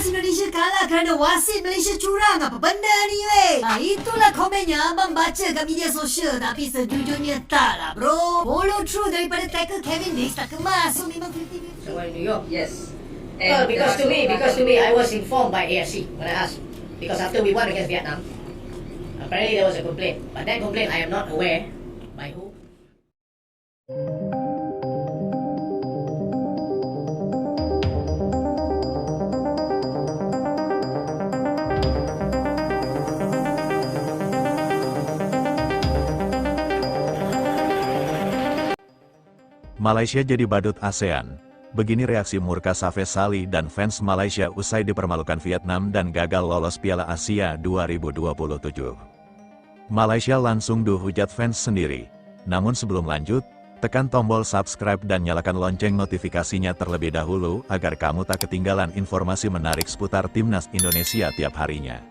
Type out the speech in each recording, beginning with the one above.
Timnas Indonesia kalah kerana wasit Malaysia curang. Apa benda ni weh? Itulah komennya abang baca kat media sosial. Tapi sejujurnya tak lah bro. Follow through daripada tackle Kevin Dix tak kemas. So memang 50-50. So in New York? Yes. Because to me, I was informed by AFC when I asked. Because after we won against Vietnam, apparently there was a complaint. But that complaint I am not aware by who. Malaysia jadi badut ASEAN. Begini reaksi murka Safes Sali dan fans Malaysia usai dipermalukan Vietnam dan gagal lolos Piala Asia 2027. Malaysia langsung dihujat fans sendiri. Namun sebelum lanjut, tekan tombol subscribe dan nyalakan lonceng notifikasinya terlebih dahulu agar kamu tak ketinggalan informasi menarik seputar Timnas Indonesia tiap harinya.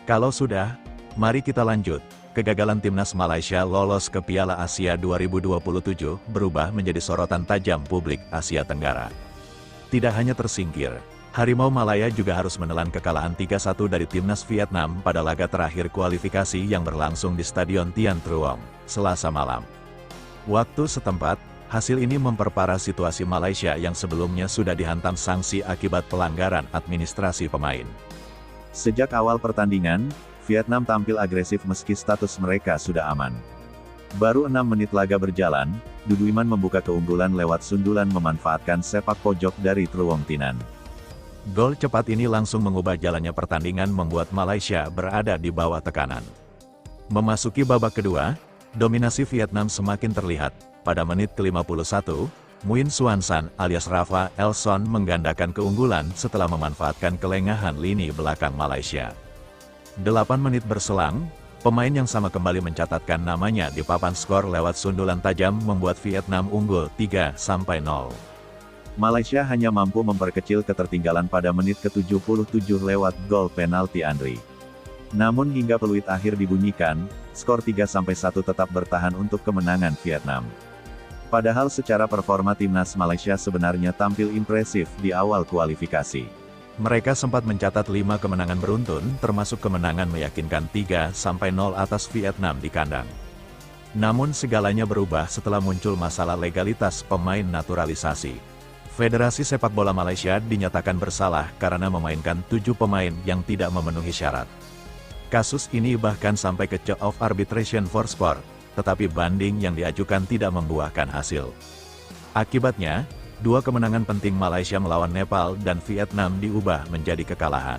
Kalau sudah, mari kita lanjut. Kegagalan Timnas Malaysia lolos ke Piala Asia 2027 berubah menjadi sorotan tajam publik Asia Tenggara. Tidak hanya tersingkir, Harimau Malaya juga harus menelan kekalahan 3-1 dari Timnas Vietnam pada laga terakhir kualifikasi yang berlangsung di Stadion Tian Truong, Selasa malam. Waktu setempat, hasil ini memperparah situasi Malaysia yang sebelumnya sudah dihantam sanksi akibat pelanggaran administrasi pemain. Sejak awal pertandingan, Vietnam tampil agresif meski status mereka sudah aman. Baru 6 menit laga berjalan, Dudu Iman membuka keunggulan lewat sundulan memanfaatkan sepak pojok dari Truong Tinan. Gol cepat ini langsung mengubah jalannya pertandingan membuat Malaysia berada di bawah tekanan. Memasuki babak kedua, dominasi Vietnam semakin terlihat. Pada menit ke-51, Nguyen Xuan San alias Rafa Elson menggandakan keunggulan setelah memanfaatkan kelengahan lini belakang Malaysia. 8 menit berselang, pemain yang sama kembali mencatatkan namanya di papan skor lewat sundulan tajam membuat Vietnam unggul 3-0. Malaysia hanya mampu memperkecil ketertinggalan pada menit ke-77 lewat gol penalti Andri. Namun hingga peluit akhir dibunyikan, skor 3-1 tetap bertahan untuk kemenangan Vietnam. Padahal secara performa Timnas Malaysia sebenarnya tampil impresif di awal kualifikasi. Mereka sempat mencatat 5 kemenangan beruntun, termasuk kemenangan meyakinkan 3-0 atas Vietnam di kandang. Namun segalanya berubah setelah muncul masalah legalitas pemain naturalisasi. Federasi Sepak Bola Malaysia dinyatakan bersalah karena memainkan 7 pemain yang tidak memenuhi syarat. Kasus ini bahkan sampai ke Court of Arbitration for Sport, tetapi banding yang diajukan tidak membuahkan hasil. Akibatnya, 2 kemenangan penting Malaysia melawan Nepal dan Vietnam diubah menjadi kekalahan.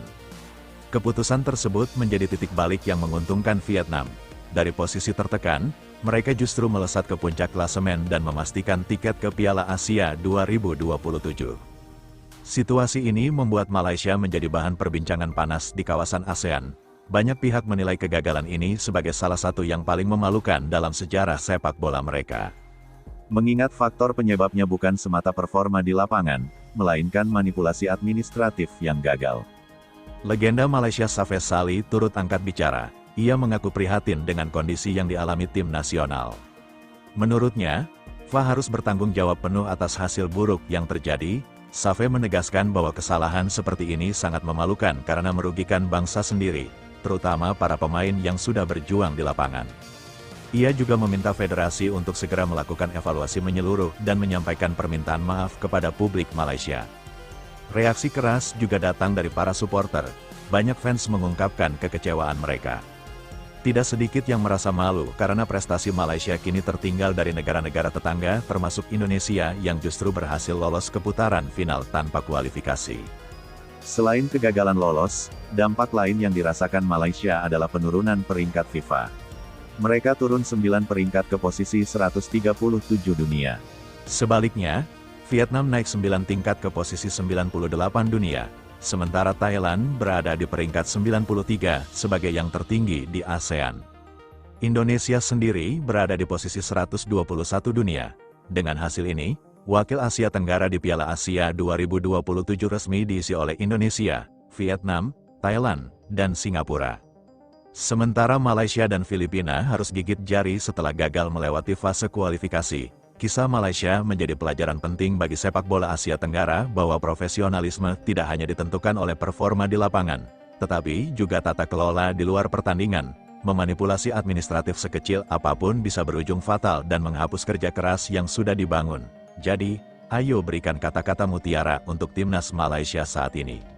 Keputusan tersebut menjadi titik balik yang menguntungkan Vietnam. Dari posisi tertekan, mereka justru melesat ke puncak klasemen dan memastikan tiket ke Piala Asia 2027. Situasi ini membuat Malaysia menjadi bahan perbincangan panas di kawasan ASEAN. Banyak pihak menilai kegagalan ini sebagai salah satu yang paling memalukan dalam sejarah sepak bola mereka. Mengingat faktor penyebabnya bukan semata performa di lapangan, melainkan manipulasi administratif yang gagal. Legenda Malaysia Safes Sali turut angkat bicara. Ia mengaku prihatin dengan kondisi yang dialami tim nasional. Menurutnya, FA harus bertanggung jawab penuh atas hasil buruk yang terjadi. Safe menegaskan bahwa kesalahan seperti ini sangat memalukan karena merugikan bangsa sendiri, terutama para pemain yang sudah berjuang di lapangan. Ia juga meminta federasi untuk segera melakukan evaluasi menyeluruh dan menyampaikan permintaan maaf kepada publik Malaysia. Reaksi keras juga datang dari para supporter. Banyak fans mengungkapkan kekecewaan mereka. Tidak sedikit yang merasa malu karena prestasi Malaysia kini tertinggal dari negara-negara tetangga termasuk Indonesia yang justru berhasil lolos ke putaran final tanpa kualifikasi. Selain kegagalan lolos, dampak lain yang dirasakan Malaysia adalah penurunan peringkat FIFA. Mereka turun 9 peringkat ke posisi 137 dunia. Sebaliknya, Vietnam naik 9 tingkat ke posisi 98 dunia, sementara Thailand berada di peringkat 93 sebagai yang tertinggi di ASEAN. Indonesia sendiri berada di posisi 121 dunia. Dengan hasil ini, wakil Asia Tenggara di Piala Asia 2027 resmi diisi oleh Indonesia, Vietnam, Thailand, dan Singapura. Sementara Malaysia dan Filipina harus gigit jari setelah gagal melewati fase kualifikasi. Kisah Malaysia menjadi pelajaran penting bagi sepak bola Asia Tenggara bahwa profesionalisme tidak hanya ditentukan oleh performa di lapangan, tetapi juga tata kelola di luar pertandingan. Memanipulasi administratif sekecil apapun bisa berujung fatal dan menghapus kerja keras yang sudah dibangun. Jadi, ayo berikan kata-kata mutiara untuk timnas Malaysia saat ini.